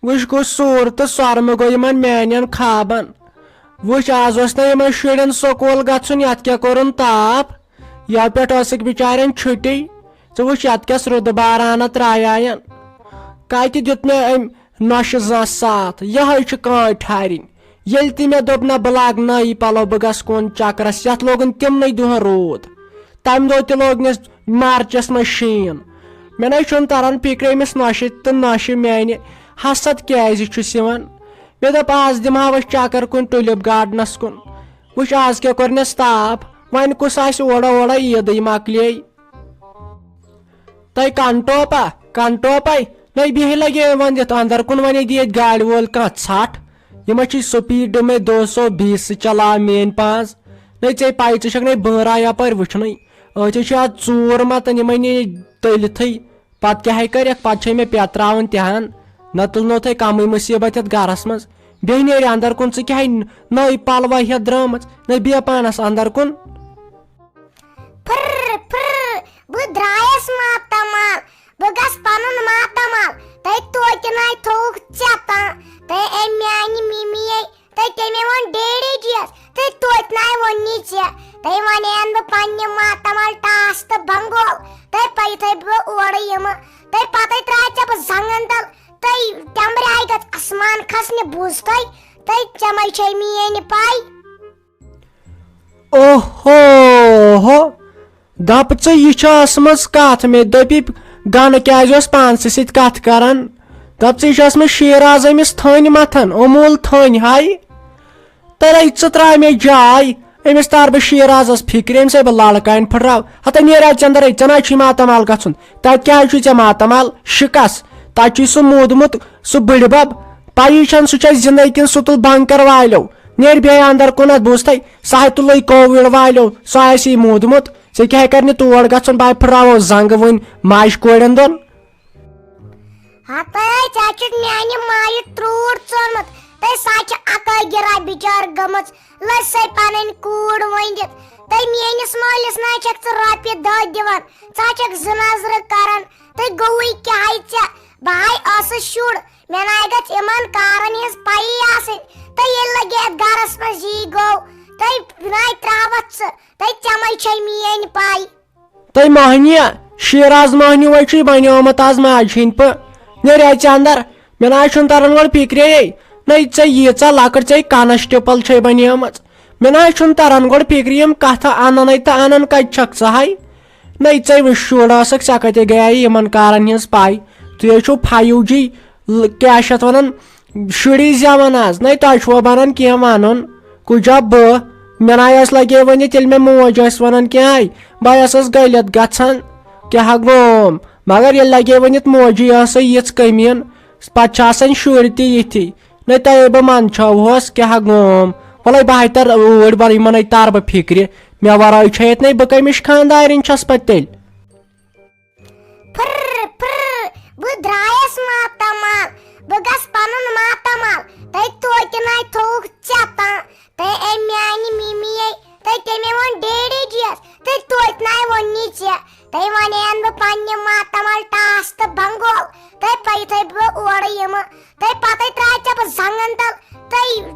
وش گو سور تو سرم گو یمن میانین خوابن وش آز اوس نا یمن شرین سکول گژھُن یتھ کیا کورُن تاپ یا پٮ۪ٹھ ٲسٕکھ بِچارٮ۪ن چھُٹی ژٕ وٕچھ یتھ کیٛاہ رُدٕ بارانہ ترٛایایَن کتہِ دیُت مےٚ أمۍ نۄشہِ زانٛہہ ساتھ یِہوٚے چھِ کٲنٛٹۍ ٹھارِنۍ ییٚلہِ تہِ مےٚ دوٚپ نہ بہٕ لاگہٕ نٔے پلو بہٕ گژھٕ کُن چکرس یتھ لوگُن تِمنٕے دۄہن روٗد تمہِ دۄہ تہِ لوگنس مارچس منٛز شیٖن مےٚ نَے چھُنہٕ تران فِکرِ أمِس نۄشہِ تہٕ نۄشہِ میانہِ حسد کیٛازِ چھُس یِوان مےٚ دوٚپ آز دِمہاو أسۍ چکر کُن ٹوٗلِپ گاڈنس کُن وٕچھ آز کیٛاہ کوٚرنس تاپھ وۄنۍ کُس آسہِ اورٕ اورٕ عیٖدٕے مۄکلے تۄہہِ کنٹوپے نٔے بِہِی لگے وۄنۍ دِتھ انٛدر کُن وۄنۍ دی ییٚتہِ گاڑِ وول کانٛہہ ژھٹھ یِمن چھِ سپیٖڈ میں 220 سے چلاوان میٲنۍ پانٛژھ نٔے ژےٚ پاے ژٕ چھکھ نَے بٲنرا یپٲرۍ وٕچھنٕے أتۍ چھِ اتھ ژوٗر متن یِمے نی تٔلۍتھٕے پتہٕ کیٛاہ ہے کرکھ پتہٕ چھے مےٚ پٮ۪تراوُن تہِ ہن نہ تُلنو تۄہہِ کمٕے مُصیٖبت یتھ گرس منٛز بیٚیہِ نیرِ انٛدر کُن ژٕ کیٛاہ نٔے پلوا ہٮ۪تھ درٲمٕژ نٔے بیٚہہ پانس انٛدر کُن بہٕ درٛایس ماتامال بہٕ گژھٕ پنُن ماتامال تۄہہِ توتہِ نَے تھووُکھ ژےٚ تۄہہِ أمۍ میانہِ مِمی تۄہہِ تٔمۍ ووٚن ڈیڈی جِیس تۄہہِ توتہِ نَے ووٚننی ژےٚ تۄہہِ وَنیٚیَن بہٕ پننہِ ماتامال ٹاس تہٕ بنگول تۄہہِ یِتھٕے بہٕ اورٕ یِمہٕ تۄہہِ پتے ترٛایہِ ژےٚ بہٕ زنٛگن تل تۄہہِ ٹٮ۪مبرِ آیہِ گژھِ اسمان کھسنہِ بوٗز تۄہہِ ژےٚ مے چھے میٲنۍ پاے اوہو دپ ژٕ یہِ چھِ ٲسمٕژ کتھ مےٚ دٔپی گنہٕ کیٛازِ اوس پانسہٕ سۭتۍ کتھ کران دپ ژٕ یہِ چھِ ٲسمٕژ شیٖراز أمِس تھٔنۍ متھن اوموٗل تھٔنۍ ہاے ترے ژٕ ترٛاو مےٚ جاے أمِس تار بہٕ شیٖرازس فِکرِ أمِس ہے بہٕ لڑکانہِ پھٕٹراو ہتا نیرا ژنٛدرے ژےٚ نَے چھُے ماتامال گژھُن تتہِ کیٛازِ چھُے ژےٚ ماتامال شِکس تتہِ چھُے سُہ موٗدمُت سُہ بٕڈِبب پایی چھنہٕ سُہ چھا زندے کِنہٕ سُہ تُل بنکر والیو نیرِ بیٚیہِ انٛدر کُنتھ بوٗزتھے سُہ ہے تُلے کووِڈ والیو سُہ آسی موٗدمُت ژےٚ کیٛاہ کرنہِ تور گژھُن بہٕ پھٕٹراوو زنٛگہٕ وٕنۍ ماجہِ کورٮ۪ن دۄن ہتاے ژےٚ چھُتھ میانہِ ماجہِ ترٛوٗر ژوٚنمُت تۄہہِ سا چھِ اکٲے گِرا بِچار گٔمٕژ لٔج سۄ پنٕنۍ کوٗر ؤنِتھ تۄہہِ میٲنِس مٲلِس نَے چھکھ ژٕ رۄپیہِ دہ دِوان ژٕ چھکھ زٕ نظرٕ کران تۄہہِ گوٚوُے کیٛاہ ژےٚ بہٕ ہاے ٲسٕس شُر مےٚ نَے گژھِ یِمن کارن ہِنٛز پایی آسٕنۍ تۄہہِ ییٚلہِ لگہِ یتھ گرس منٛز یی گوٚو تۄہہِ نَے ترٛاوتھ ژٕ ژےٚ مے چھے میٲنۍ پاے تۄہہِ مۄہنِیا شیٖراز مۄہنِوے چھُے بنیومُت آز ماجہِ ہٕنٛدۍ پٲٹھۍ نیرِ اَژِ انٛدر مےٚ نَے چھُنہٕ تران گۄڈٕ فِکرے نَے ژےٚ ییٖژاہ لۄکٕٹ ژےٚ کانسٹیبل چھے بنیمٕژ مےٚ نَے چھُنہٕ تران گۄڈٕ فِکرِ یِم کتھٕ اننے تہٕ انان کتہِ چھکھ ژٕ ہاے نَے ژےٚ وٕچھ شُر ٲسکھ ژےٚ کتہِ گٔیے یِمن کارن ہِنٛز پاے تُہۍ ہے چھِو 5G کیٛاہ چھِ اتھ ونان شُری زیوان آز نَے تۄہہِ چھُوا بنان کینٛہہ ونُن کُجا بہٕ مےٚ نَے ٲس لگے ؤنِتھ ییٚلہِ مےٚ موج ٲسۍ ونان کینٛہہ بہٕ ٲسٕس گٔلِتھ گژھان کیٛاہ گوم مگر ییٚلہِ لگے ؤنِتھ موجی ٲسٕے یِژھ کٔمیٖن پتہٕ چھِ آسان شُرۍ تہِ یِتھی نَے تۄہے بہٕ منٛدچھوہوس کیٛاہ گوم وَلے بہٕ ہاے تر اوٗرۍ بہٕ یِمنٕے تار بہٕ فِکرِ مےٚ ورٲے چھےٚ ییٚتہِ نَے بہٕ کٔمِچ خانٛدارِنۍ چھس پتہٕ تیٚلہِ بہٕ درٛایس ماتامال بہٕ گژھٕ پنُن ماتامال تۄہہِ توتہِ نَے تھووُکھ ژےٚ تۄہہِ أمۍ میانہِ مِمی تۄہہِ تٔمۍ ووٚن ڈیڈی جِیس تۄہہِ توتہِ نَے ووٚننی ژےٚ تۄہہِ وَنیٚیَن بہٕ پننہِ ماتامال ٹاس تہٕ بنگول تۄہہِ یِتھٕے بہٕ اورٕ یِمہٕ تۄہہِ پتے ترٛایہِ ژےٚ بہٕ زنٛگن تل تۄہہِ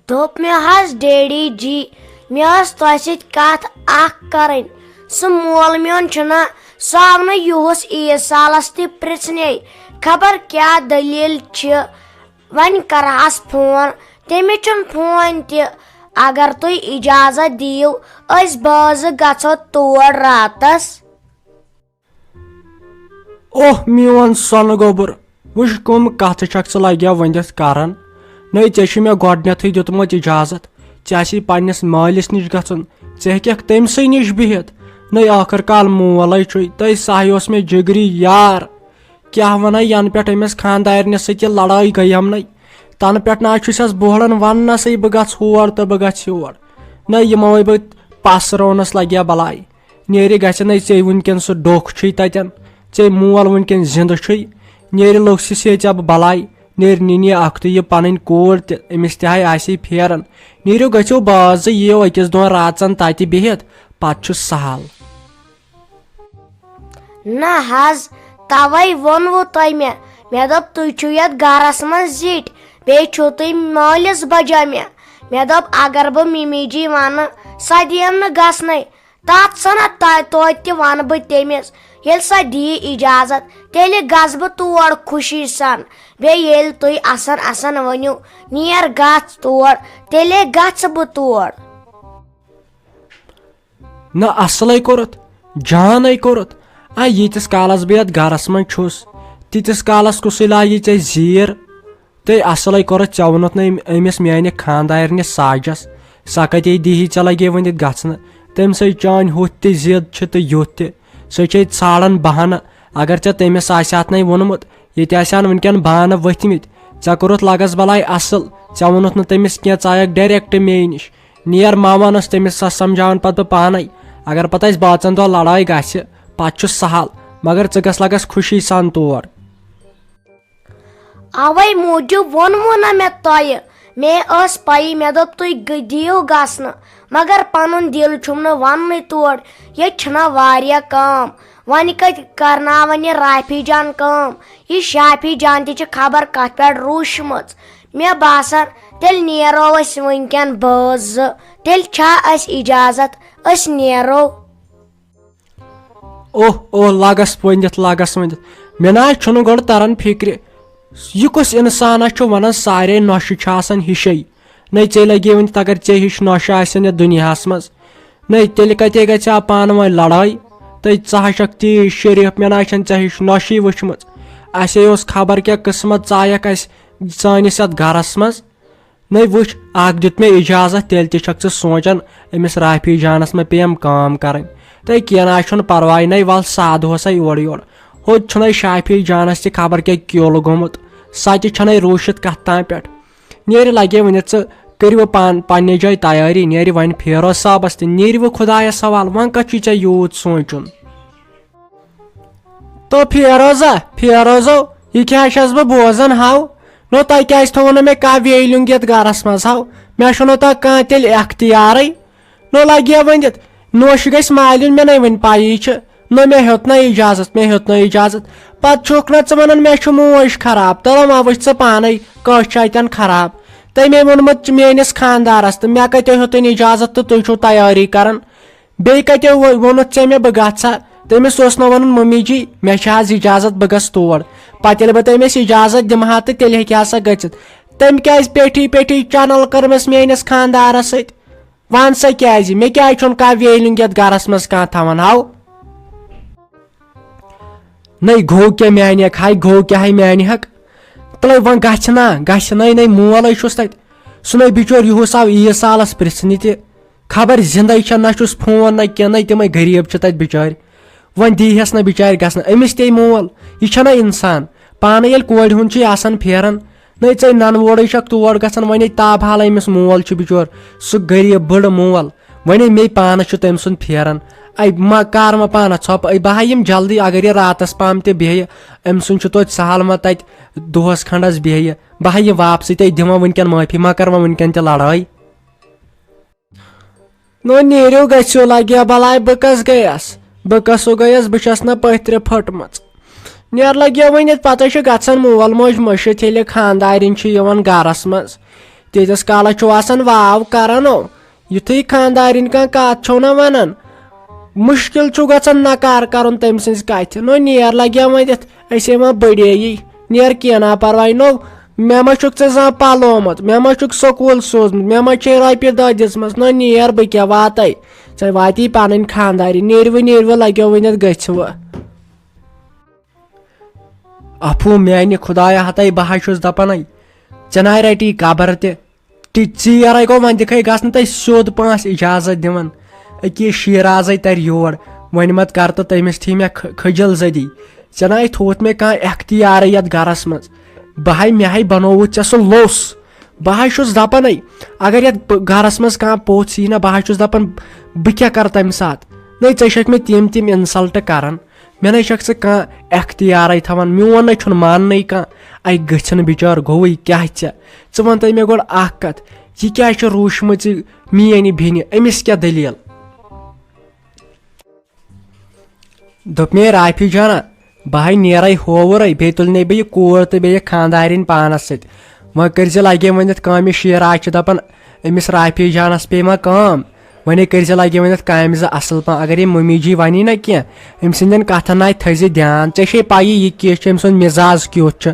دوٚپ مےٚ حظ ڈیڈی جی مےٚ ٲس تۄہہِ سۭتۍ کتھ اکھ کرٕنۍ سُہ مول میون چھُنہ سُہ آو نہٕ یُہُس عیٖد سالس تہِ پرژھنے خبر کیٛاہ دٔلیٖل چھِ وۄنۍ کرہس فون تٔمِس چھُنہٕ فون تہِ اگر تُہۍ اِجازت دِیِو أسۍ بٲژٕ گژھو تور راتس اوہ میون سۄنہٕ گوٚبُر وٕچھ کٕم کتھٕ چھکھ ژٕ لگیا ؤنِتھ کران نَے ژےٚ چھُ مےٚ گۄڈنیتھٕے دیُتمُت اِجازت ژےٚ آسی پننِس مٲلِس نِش گژھُن ژٕ ہیٚککھ تٔمسٕے نِش بِہِتھ نَے ٲخٕر کال مولے چھُے تۄہہِ سہی اوس مےٚ جگری یار کیٛاہ ونے ینہٕ پٮ۪ٹھ أمِس خانٛدارنِس سۭتۍ یہِ لڑٲے گٔیمنَے تنہٕ پٮ۪ٹھ نہ چھُسس بوہڑن وننسٕے بہٕ گژھٕ ہور تہٕ بہٕ گژھٕ یور نَے یِموے بہٕ پسرونس لگیا بلاے نیرِ گژھِ نَے ژےٚ وُنکیٚن سُہ ڈوٚکھ چھُے تتٮ۪ن ژےٚ مول وُنکیٚن زنٛدٕ چھُے نیرِ لوٚکسِس ہے ژےٚ بہٕ بلاے نیرِ نِنہِ اکھتُے یہِ پنٕنۍ کوٗر تہِ أمِس تہِ ہاے آسی پھیران نیٖرِو گٔژھِو بٲژٕ یِیِو أکِس دۄن راتژن تتہِ بِہِتھ پتہٕ چھُ سہل نہ حظ توے ووٚنوٕ تۄہہِ مےٚ مےٚ دوٚپ تُہۍ چھِو یتھ گرس منٛز زِٹھۍ بیٚیہِ چھِو تُہۍ مٲلِس بجا مےٚ دوٚپ اگر بہٕ ممی جی ونہٕ سۄ دِیم نہٕ گژھنَے تتھ ژھٕنا توتہِ تہِ ونہٕ بہٕ تٔمِس ییٚلہِ سۄ دِیہِ اجازت تیٚلہِ گژھٕ بہٕ تور خوشی سان بیٚیہِ ییٚلہِ تُہۍ اَسان ؤنِو نیر گژھ تور تیٚلے گژھٕ بہٕ تور. نہ اصلے کوٚرُتھ جانے کوٚرُتھ ییٖتِس کالس بہٕ یتھ گرس منٛز چھُس تیٖتِس کالس کُسُے لاگی ژےٚ زیٖر تہٕ اصلے کوٚرُتھ ژےٚ ووٚنُتھ نہٕ أمِس میانہِ خانٛدارنہِ ساجس سۄ کتے دیٖہی ژےٚ لگے ؤنِتھ گژھنہٕ تٔمۍ سٕے چٲنۍ ہُتھ تہِ ضد چھِ تہٕ یُتھ تہِ سۄ چھے ژھانڈان بہانہٕ اگر ژےٚ تٔمِس آسہِ نے ووٚنمُت ییٚتہِ آسہِ ہن وُنکٮ۪ن بانہٕ ؤتھمٕتۍ ژےٚ کوٚرُتھ لگس بلاے اصل ژےٚ ووٚنُتھ نہٕ تٔمِس کینٛہہ ژٕ آیکھ ڈایریکٹ مے نِش نیر ما ونس تٔمِس سۄ سمجاون پتہٕ بہٕ پانے اگر پتہٕ اسہِ باژن دۄہ لڑٲے گژھِ پتہٕ چھُ سہل مگر ژٕ گژھ لگس خوشی سان تور. اوے موٗجوٗب ووٚنمو نا مےٚ تۄہہِ مےٚ ٲس پَیی مےٚ دوٚپ تُہۍ دِیِو گژھنہٕ مگر پنُن دِل چھُم نہٕ وننٕے تور ییٚتہِ چھِنا واریاہ کٲم وۄنۍ کتہِ کرناون یہِ رافی جان کٲم یہِ شافی جان تہِ چھِ خبر کتھ پٮ۪ٹھ روٗشمٕژ مےٚ باسان تیٚلہِ نیرو أسۍ وُنکٮ۪ن بٲژ زٕ تیٚلہِ چھا اسہِ اجازت أسۍ نیرو. اوہ لگس ؤنِتھ مےٚ نہ حظ چھُنہٕ گۄڈٕ تران فکرِ یہِ کُس انسانا چھُ ونان سارے نۄشہِ چھِ آسان ہِشے نَے ژےٚ لگے ؤنِتھ اگر ژےٚ ہِش نۄشہِ آسن یتھ دُنیاہس منٛز نَے تیٚلہِ کتے گژھِ ہا پانہٕ ؤنۍ لڑٲے تہٕ ژٕ ہا چھکھ تیٖژ شریٖف مےٚ نہ چھنہٕ ژےٚ ہِش نۄشی وٕچھمٕژ اسے اوس خبر کیٛاہ قٕسمت ژایکھ اسہِ سٲنِس یتھ گرس منٛز نَے وٕچھ اکھ دیُت مےٚ اجازت تیٚلہِ تہِ چھکھ ژٕ سونچان أمِس رافی جانس ما پیٚیَم کٲم کرٕنۍ تہٕ کینٛہہ نہ چھُنہٕ پرواے نَے ول سادہوسے اورٕ یورٕ ہوٚتہِ چھُنَے شافی جانس تہِ خبر کیٛاہ کیوٚل گوٚمُت سۄ تہِ چھنَے روٗشِتھ کتھ تام پٮ۪ٹھ نیرِ لگے ؤنِتھ ژٕ کٔرِو پننہِ جایہِ تیٲری نیرِ وۄنۍ فیروز صٲبس تہِ نیرِوٕ خۄدایس حوالہٕ وۄنۍ کتھ چھُے ژےٚ یوٗت سونٛچُن. تو فیروزو یہِ کیٛاہ چھس بہٕ بوزان ہاو نو تۄہہِ کیٛازِ تھوٚوُ نہٕ مےٚ کانٛہہ ویلِنٛگ یتھ گرس منٛز ہاو مےٚ چھُنہٕ تۄہہِ کانٛہہ تیٚلہِ اختیارٕے نو لگے ؤنِتھ نوشہِ گژھِ مالِن مےٚ نَے وۄنۍ پایی چھِ نہ مےٚ ہیوٚت نہٕ اجازت پتہٕ چھُکھ نہ ژٕ ونان مےٚ چھُ موج خراب تلو ما وٕچھ ژٕ پانے کٲنٛسہِ چھُ اتٮ۪ن خراب تٔمۍ ووٚنمُت میٲنِس خانٛدارس تہٕ مےٚ کتہِ ہیوٚتُن اجازت تہٕ تُہۍ چھِو تیٲری کران بیٚیہِ کتہِ ووٚنُتھ ژےٚ مےٚ بہٕ گژھٕ ہا تٔمِس اوس نہٕ ونُن ممی جی مےٚ چھِ آز اجازت بہٕ گژھٕ تور پتہٕ ییٚلہِ بہٕ تٔمِس اجازت دِمہٕ ہا تہٕ تیٚلہِ ہیٚکہِ ہا سۄ گٔژھِتھ تٔمۍ کیٛازِ پیٹھی چنل کٔرمٕژ میٲنِس خانٛدارس سۭتۍ ون سا کیٛازِ مےٚ کیٛازِ چھُنہٕ کانٛہہ ویلِنٛگ یتھ گرس منٛز کانٛہہ تھاوان ہاو. نَے گوٚو کیٛاہ میانہِ حق گوٚو کیٛاہ میانہِ حق تلے وۄنۍ گژھِ نَے مولے چھُس تتہِ سُہ نَے بِچور یِہُس آو عیٖذ سالس پرژھنہِ تہِ خبر زندے چھےٚ نہ چھُس فون نہ کینٛہہ نَے تِمے غریٖب چھِ تتہِ بِچٲرۍ وۄنۍ دیٖہس نہٕ بِچارِ گژھنہٕ أمِس تے مول یہِ چھےٚ نہ اِنسان پانہٕ ییٚلہِ کورِ ہُنٛد چھُے آسان پھیران نَے ژےٚ ننہٕ وورے چھکھ تور گژھان وۄنۍ تاب حال أمِس مول چھُ بِچور سُہ غریٖب بٕڑٕ مول وۄنۍ مے پانس چھُ تٔمۍ سُنٛد پھیران کر ما پانس ژھۄپہٕ بہٕ ہا یِم جلدی اگر یہِ راتس پام تہِ بیٚہہِ أمۍ سُنٛد چھُ توتہِ سہل ما تتہِ دۄہس کھنڈس بیٚہہِ بہٕ ہا یہِ واپسٕے تے دِمو وُنکٮ۪ن معٲفی ما کر وۄنۍ وُنکٮ۪ن تہِ لڑٲے. نو نیٖرِو گژھِو لگیا بلاے بہٕ کس گٔیس بہٕ چھس نہٕ پٔتھرِ پھٔٹمٕژ نیر لگیا ؤنِتھ پتہٕ چھُ گژھان مول موج مٔشِتھ ییٚلہِ خانٛدارِنۍ چھِ یِوان گرس منٛز تیٖتِس کالس چھُ آسان واو کران یُتھُے خانٛدارِنۍ کانٛہہ کتھ چھو نہ ونان مُشکِل چھُ گژھان نکار کرُن تٔمۍ سٕنٛزِ کتھِ نو نیر لگیا ؤنِتھ أسے ما بٔڑییی نیر کینٛہہ نا پرواے نو مےٚ ما چھُکھ ژےٚ زانٛہہ پلومُت مےٚ ما چھُکھ سکوٗل سوٗزمُت مےٚ ما چھے رۄپیہِ دہ دِژمٕژ نو نیر بہٕ کیٛاہ واتے ژےٚ واتی پنٕنۍ خانٛدارِنۍ نیٖرِوٕ لگیو ؤنِتھ گٔژھِوٕ. افوٗ میانہِ خۄدایا ہتاے بہٕ حظ چھُس دپان ژےٚ ناے رٹی قبر تہِ ژیرے گوٚو وۄنۍ دِکھے گژھنہٕ تۄہہِ سیوٚد پانٛژھ اجازت دِوان أکیاہ شیٖرازے ترِ یور وۄنۍ مت کر تہٕ تٔمِس تھی مےٚ کھٔجل زدی ژےٚ ناے تھووُتھ مےٚ کانٛہہ اختیارٕے یتھ گرس منٛز مےٚ بنووُتھ ژےٚ سُہ لوٚس بہٕ حظ چھُس دپان اگر یتھ گرس منٛز کانٛہہ پوٚژھ یی نا بہٕ حظ چھُس دپان بہٕ کیٛاہ کرٕ تمہِ ساتہٕ نَے ژےٚ چھکھ مےٚ تِم انسلٹ کران مےٚ نَے چھکھ ژٕ کانٛہہ اختیارے تھاوان میون نَے چھُنہٕ ماننٕے کانٛہہ گٔژھِنہٕ بِچار گوٚوُے کیٛاہ ژٕ وَن تہٕ مےٚ گۄڈٕ اکھ کتھ یہِ کیٛازِ چھِ روٗشمٕژ میٲنۍ بیٚنہِ أمِس کیٛاہ دٔلیٖل. دوٚپ مے رافی جانا بہٕ نیرے ہوورے بیٚیہِ تُلنے بہٕ یہِ کوٗر تہٕ بیٚیہِ خانٛدارِنۍ پانس سۭتۍ وۄنۍ کٔرزِ لگے ؤنِتھ کٲم یہِ شیٖراز چھِ دپان أمِس رافی جانس پیٚیہِ ما کٲم وۄنۍ کٔرزِ لگے ؤنِتھ کامہِ زٕ اصل پہم اگر یہِ ممی جی ونی نا کینٛہہ أمۍ سٕنٛدٮ۪ن کتھن آیہِ تھٲیزِ دھیان ژےٚ چھے پایی یہِ کِژھ چھِ أمۍ سُنٛد مزاج کیُتھ چھُ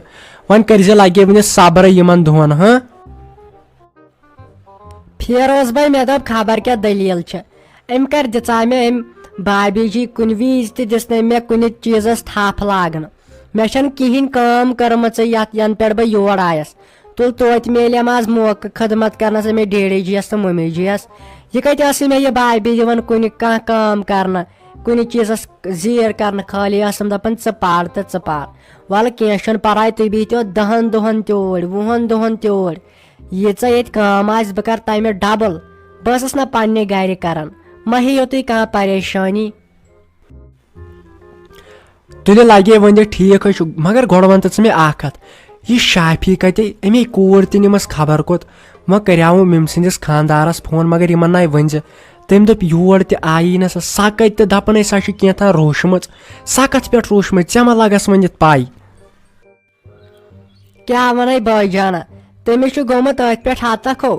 وۄنۍ کٔرزِ لگے ؤنِتھ صبرے یِمن دۄہن ہاں فیروز بھائی مےٚ دوٚپ خبر کیٛاہ دٔلیٖل چھِ أمۍ کر دِژاے مےٚ أمۍ بابی جی کُنہِ وِزِ تہِ دِژ نہٕ مےٚ کُنہِ چیٖزس تھپھ لاگنہٕ مےٚ چھنہٕ کِہینۍ کٲم کٔرمٕژٕے یتھ ینہٕ پٮ۪ٹھ بہٕ یور آیس تُل توتہِ میلیم آز موقعہٕ خدمت کرنس أمِس ڈیڈی جی یس تہٕ ممی جی یس یہِ کتہِ ٲسٕے مےٚ یہِ بابی دِوان کُنہِ کانٛہہ کٲم کرنہٕ کُنہِ چیٖزس زیٖر کرنہٕ خٲلی ٲسٕم دپان ژٕ پر تہٕ ژٕ پر ولہٕ کینٛہہ چھُنہٕ پرواے تُہۍ بِہتو 10 دۄہن تہِ اوٗرۍ 20 دۄہن تہِ اوٗرۍ ییٖژاہ ییٚتہِ کٲم آسہِ بہٕ کرٕ تمہِ ڈبل بہٕ ٲسٕس نہ پننہِ گرِ کران مہ ہیٚیِو تُہۍ کانٛہہ پریشٲنی تُلہِ لگے ؤنِتھ ٹھیٖک حظ چھُ مگر گۄڈٕ ون تہٕ ژٕ مےٚ اکھ کتھ یہِ شافی کتے امی کوٗر تہِ نِمس خبر کوٚت وۄنۍ کریاوُم أمۍ سٕنٛدِس خانٛدارس فون مگر یِمن ناے ؤنزِ تٔمۍ دوٚپ یور تہِ آیی نہٕ سۄ کتہِ تہٕ دپان سۄ چھِ کینٛژھا روٗشمٕژ سۄ کتھ پٮ۪ٹھ روٗشمٕژ ژےٚ ما لگس ؤنِتھ پاے کیٛاہ ونے بٲے جانا تٔمِس چھُ گوٚمُت أتھۍ پٮ۪ٹھ ہتکھو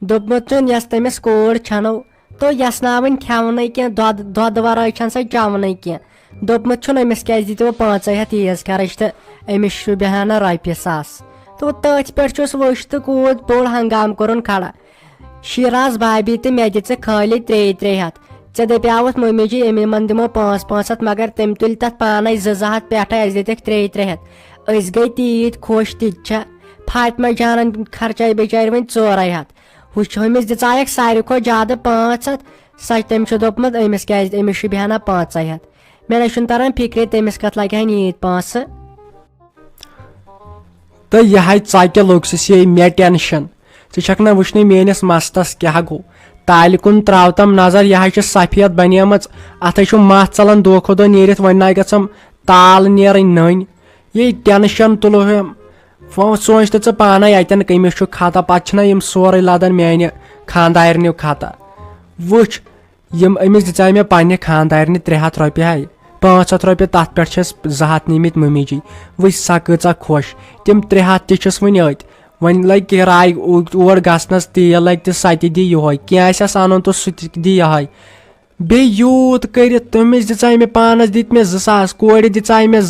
دوٚپمُت چھُن یۄس تٔمِس کوٗر چھنو تو یژناوٕنۍ کھٮ۪ونٕے کینٛہہ دۄد ورٲے چھنہٕ سۄ چٮ۪ونٕے کینٛہہ دوٚپمُت چھُن أمِس کیٛازِ دِتو 500 عیٖز خرٕچ تہٕ أمِس چھُ بیٚہان رۄپیہِ 1000 تہٕ تٔتھۍ پٮ۪ٹھ چھُس وٕچھ تہٕ کوٗت بوٚڑ ہنگام کوٚرُن کھڑا شیٖراز بابی تہٕ مےٚ دِژٕ خٲلی 300 ژےٚ دپیاوُتھ ممی جی یِمن دِمو 500 مگر تٔمۍ تُلۍ تتھ پانے 200 پٮ۪ٹھے اسہِ دِتِکھ 300 أسۍ گٔے تیٖتۍ خۄش تِتہِ چھا فاطمہ جانن خرچاے بِچارِ وۄنۍ 400 ہُہ ہُمِس دِژایکھ ساروی کھۄتہٕ زیادٕ 500 سۄ تٔمۍ چھُ دوٚپمُت أمِس کیٛازِ أمِس چھُ بیٚہنا 500 مےٚ نہ چھُنہٕ تران فِکرِ تٔمِس کتھ لگہِ ہن ییٖتۍ پونٛسہٕ تہٕ یِہے ژکہِ لوٚگسِس یے مےٚ ٹینشن ژٕ چھکھ نہ وٕچھنٕے میٲنِس مستس کیٛاہ گوٚو تالہِ کُن تراوتم نظر یہِ چھِ سفید بنیمٕژ اتھے چھُ مس ژلان دۄہ کھۄتہٕ دۄہ نیٖرِتھ وۄنۍ ناے گژھم تال نیرٕنۍ نٔنۍ یے ٹینشن تُلہم وۄنۍ سونٛچ تہٕ ژٕ پانے اتٮ۪ن کٔمِس چھُ خطا پتہٕ چھِنہ یِم سورُے لدان میانہِ خانٛدارنیو خطا وٕچھ یِم أمِس دِژاے مےٚ پننہِ خانٛدارنہِ 300 رۄپیہِ ہاے 500 رۄپیہِ تتھ پٮ۪ٹھ چھس 200 نِمٕتۍ ممی جی وٕچھ سۄ کۭژاہ خۄش تِم 300 تہِ چھِس وُنہِ أتۍ وۄنۍ لگہِ کِراے اور گژھنس تیٖل لگہِ تہٕ سۄ تہِ دی یِہوے کینٛہہ آسٮ۪س انُن تہٕ سُہ تہِ دی یِہوے بیٚیہِ یوٗت کٔرِتھ تٔمِس دِژاے مےٚ پانس دِتۍ مےٚ 200 کورِ دِژاے مےٚ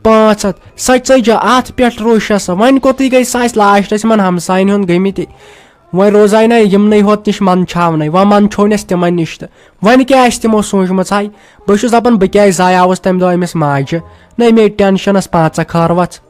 500 سۄ ژٔجہِ اتھ پٮ۪ٹھ روشس وۄنۍ کوٚتٕے گٔے سۄ اسہِ لاسٹس یِمن ہمساین ہُنٛد گٔمٕتۍ وۄنۍ روزاے نہ یِمنٕے ہوت نِش منٛدچھاونٕے وۄنۍ منٛدچھون اسہِ تِمن نِش تہٕ وۄنۍ کیٛاہ آسہِ تِمو سوٗنچمٕژ ہاے بہٕ چھُس دپان بہٕ کیٛازِ زایاوُس تمہِ دۄہ أمِس ماجہِ نہ مے ٹینشنس 5 خٲر وژھ